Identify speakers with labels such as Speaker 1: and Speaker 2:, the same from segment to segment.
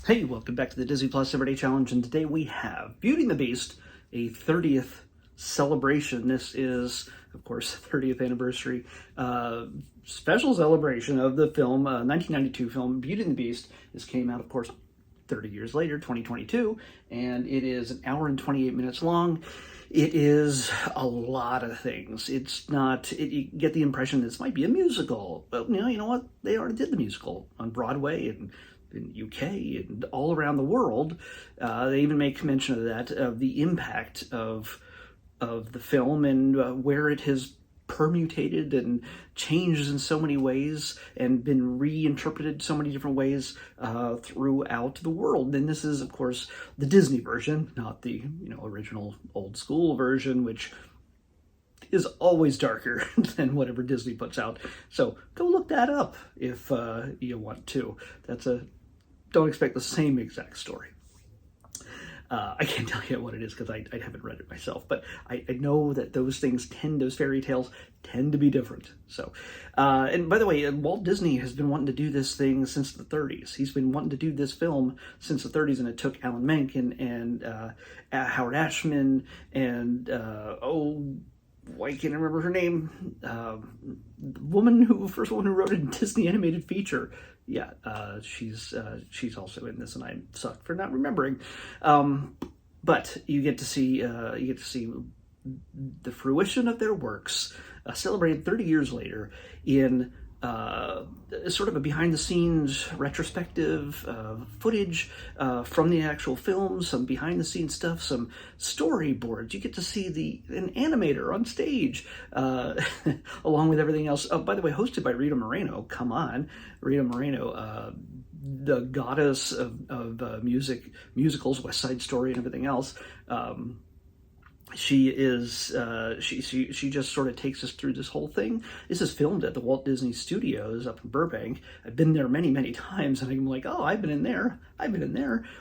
Speaker 1: Hey, welcome back to the Disney Plus Everyday Challenge, and today we have Beauty and the Beast, a 30th celebration. This is, of course, 30th anniversary special celebration of the film, 1992 film Beauty and the Beast. This came out, of course, 30 years later, 2022, and it is an hour and 28 minutes long. It is a lot of things. It's not, you get the impression this might be a musical. But, you know what? They already did the musical on Broadway and in UK and all around the world. They even make mention of that, of the impact of the film and where it has permutated and changed in so many ways and been reinterpreted so many different ways throughout the world. And this is, of course, the Disney version, not the original old school version, which is always darker than whatever Disney puts out. So go look that up if you want to. Don't expect the same exact story. I can't tell you what it is because I haven't read it myself, but I know that those fairy tales tend to be different. So, and by the way, Walt Disney has been wanting to do this thing since the 30s. He's been wanting to do this film since the 30s, and it took Alan Menken and Howard Ashman and I can't remember her name. The first woman who wrote a Disney animated feature. Yeah, she's also in this, and I suck for not remembering. But you get to see the fruition of their works celebrated 30 years later in sort of a behind-the-scenes retrospective footage from the actual film, some behind-the-scenes stuff, some storyboards. You get to see an animator on stage, along with everything else. Oh, by the way, hosted by Rita Moreno. Come on, Rita Moreno, the goddess of musicals, West Side Story, and everything else. She just sort of takes us through this whole thing. This is filmed at the Walt Disney Studios up in Burbank. I've been there many, many times, and I'm like, oh, I've been in there,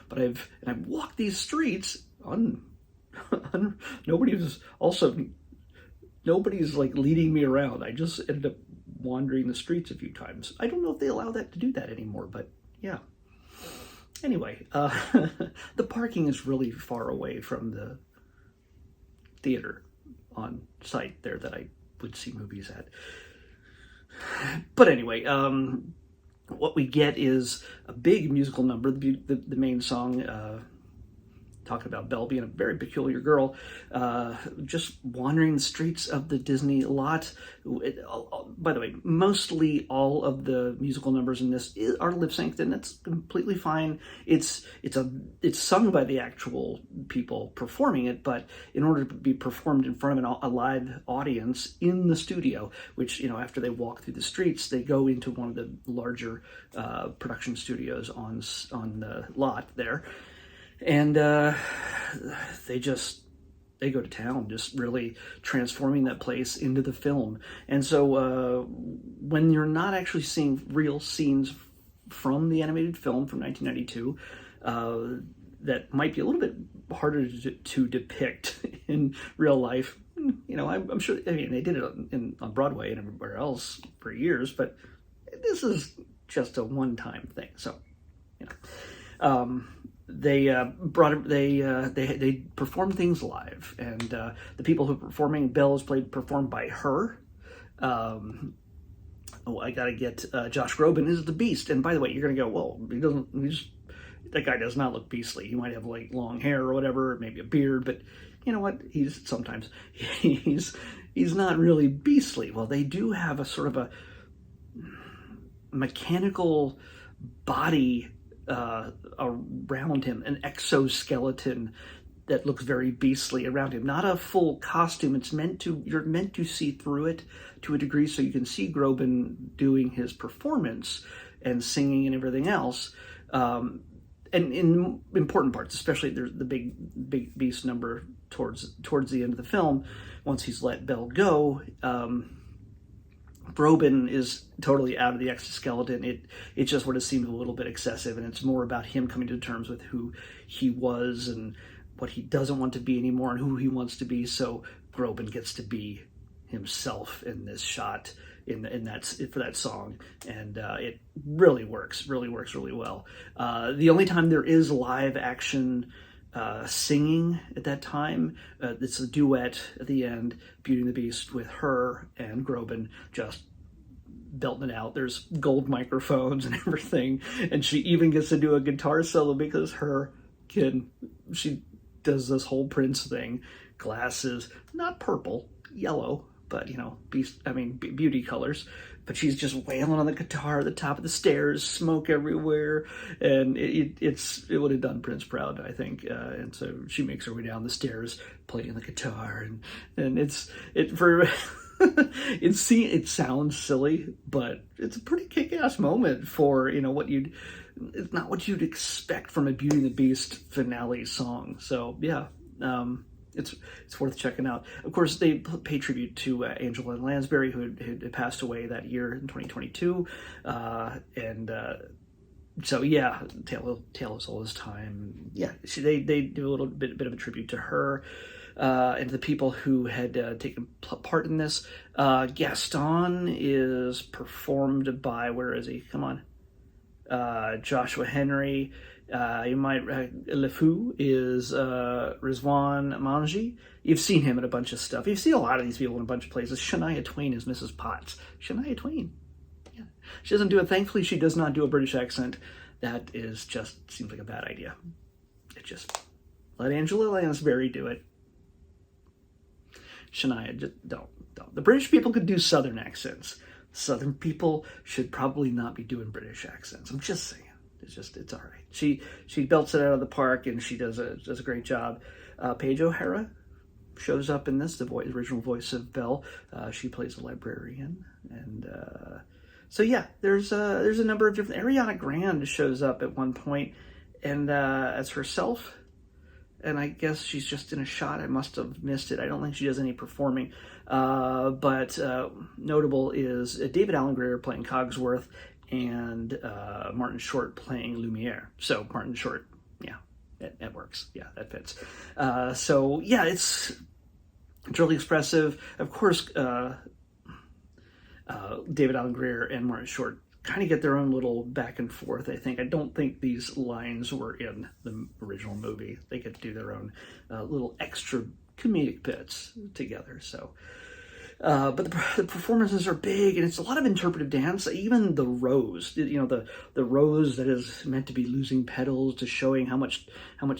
Speaker 1: but I've walked these streets on nobody's like leading me around. I just ended up wandering the streets a few times. I don't know if they allow that to do that anymore, but yeah. Anyway, the parking is really far away from the theater on site there that I would see movies at. But anyway, what we get is a big musical number, the main song, talking about Belle being a very peculiar girl, just wandering the streets of the Disney lot. By the way, mostly all of the musical numbers in this are lip synced, and that's completely fine. It's sung by the actual people performing it, but in order to be performed in front of a live audience in the studio, which after they walk through the streets, they go into one of the larger production studios on the lot there. And they go to town, just really transforming that place into the film. And so when you're not actually seeing real scenes from the animated film from 1992, that might be a little bit harder to depict in real life. I'm sure. I mean, they did it on Broadway and everywhere else for years, but this is just a one-time thing. So, they perform things live, and the people who are performing, Belle is performed by H.E.R. I gotta get Josh Groban is the Beast, and by the way, you're gonna go, well, that guy does not look beastly. He might have like long hair or whatever, maybe a beard, but you know what? He's not really beastly. Well, they do have a sort of a mechanical body around him, an exoskeleton that looks very beastly around him. Not a full costume. You're meant to see through it to a degree, so you can see Groban doing his performance and singing and everything else. And in important parts, especially there's the big beast number towards the end of the film, once he's let Belle go. Groban is totally out of the exoskeleton. It just would have seemed a little bit excessive, and it's more about him coming to terms with who he was and what he doesn't want to be anymore and who he wants to be. So Groban gets to be himself in this shot, in that for that song, and it really works really well. The only time there is live action singing at that time, it's a duet at the end, Beauty and the Beast, with her and Groban just belting it out. There's gold microphones and everything, and she even gets to do a guitar solo because she does this whole Prince thing. Glasses, not purple, yellow, but beauty colors. But she's just wailing on the guitar at the top of the stairs, smoke everywhere, and it would have done Prince proud, I think. And so she makes her way down the stairs, playing the guitar, and it sounds silly, but it's a pretty kick-ass moment for it's not what you'd expect from a Beauty and the Beast finale song. So yeah. It's worth checking out. Of course, they pay tribute to Angela Lansbury, who had passed away that year in 2022, so yeah, Tale as Old as Time. Yeah, they do a little bit of a tribute to her and to the people who had taken part in this. Gaston is performed by, where is he? Come on, Joshua Henry. LeFou is Rizwan Manji. You've seen him in a bunch of stuff. You've seen a lot of these people in a bunch of places. Shania Twain is Mrs. Potts. Shania Twain. Yeah. She doesn't do it. Thankfully, she does not do a British accent. That seems like a bad idea. Let Angela Lansbury do it. Shania, just don't. The British people could do Southern accents. Southern people should probably not be doing British accents. I'm just saying. It's all right. She belts it out of the park, and she does a great job. Paige O'Hara shows up in this, the original voice of Belle. She plays a librarian, and so yeah, there's a number of different. Ariana Grande shows up at one point, and as herself, and I guess she's just in a shot. I must have missed it. I don't think she does any performing. But notable is David Alan Grier playing Cogsworth, and Martin Short playing Lumiere. So Martin Short, yeah, it works. Yeah, that fits. So yeah, it's really expressive. Of course, David Alan Grier and Martin Short kind of get their own little back and forth, I think. I don't think these lines were in the original movie. They get to do their own little extra comedic bits together. So but the performances are big, and it's a lot of interpretive dance. Even the rose, the rose that is meant to be losing petals, to showing how much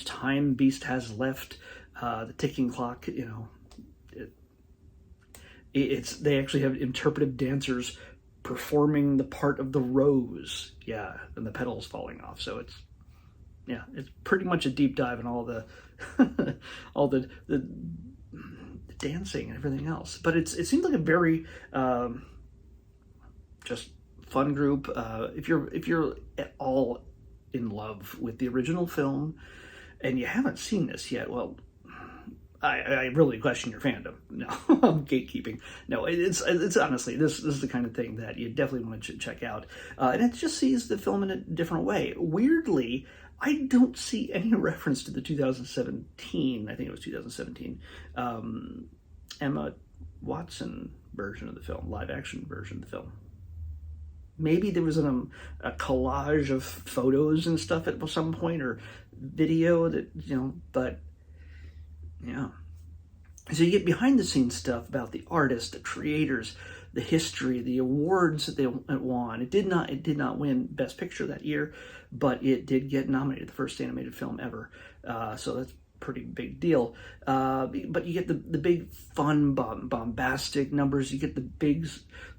Speaker 1: time Beast has left. The ticking clock, they actually have interpretive dancers performing the part of the rose, yeah, and the petals falling off. So it's pretty much a deep dive in all the all the dancing and everything else. But it seems like a very just fun group. If you're at all in love with the original film and you haven't seen this yet, well, I really question your fandom. No, I'm gatekeeping. No, it's honestly, this is the kind of thing that you definitely want to check out. And it just sees the film in a different way. Weirdly, I don't see any reference to the 2017, I think it was 2017, Emma Watson version of the film, live action version of the film. Maybe there was a collage of photos and stuff at some point, or video that, but yeah. So you get behind the scenes stuff about the artists, the creators, the history, the awards that they won. It did not win Best Picture that year, but it did get nominated, the first animated film ever. So that's a pretty big deal. But you get the big, fun, bombastic numbers. You get the big,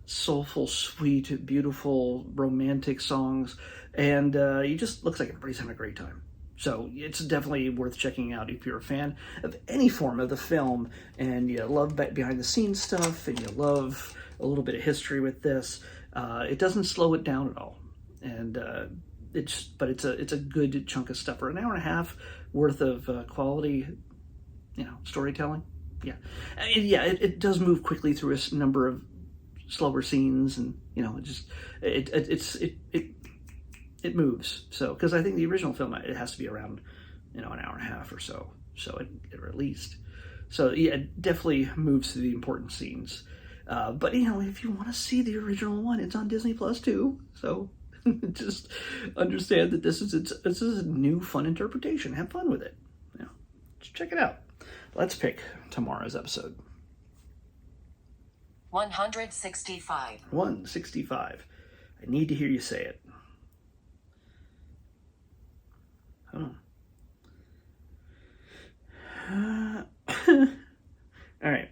Speaker 1: soulful, sweet, beautiful, romantic songs, and you just looks like everybody's having a great time. So it's definitely worth checking out if you're a fan of any form of the film, and you love behind-the-scenes stuff, and you love a little bit of history with this. It doesn't slow it down at all, and it's a good chunk of stuff for an hour and a half worth of quality, storytelling. Yeah, and yeah, it does move quickly through a number of slower scenes, and it moves. So, because I think the original film, it has to be around, an hour and a half or so. So, or at least. So, yeah, it definitely moves through the important scenes. But if you want to see the original one, it's on Disney Plus too. So just understand that this is a new fun interpretation. Have fun with it. Just check it out. Let's pick tomorrow's episode.
Speaker 2: 165.
Speaker 1: 165. I need to hear you say it. All right.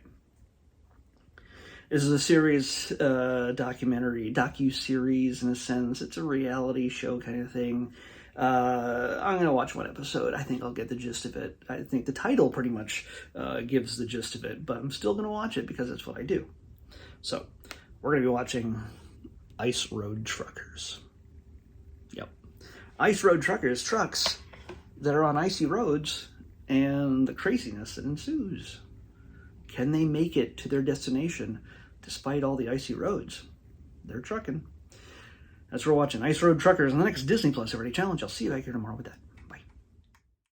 Speaker 1: This is a series, docu-series in a sense. It's a reality show kind of thing. I'm going to watch one episode. I think I'll get the gist of it. I think the title pretty much gives the gist of it, but I'm still going to watch it because it's what I do. So, we're going to be watching Ice Road Truckers. Yep. Ice Road Truckers, trucks that are on icy roads, and the craziness that ensues. Can they make it to their destination despite all the icy roads? They're trucking. That's what we're watching. Ice Road Truckers in the next Disney Plus Everyday Challenge. I'll see you back here tomorrow with that.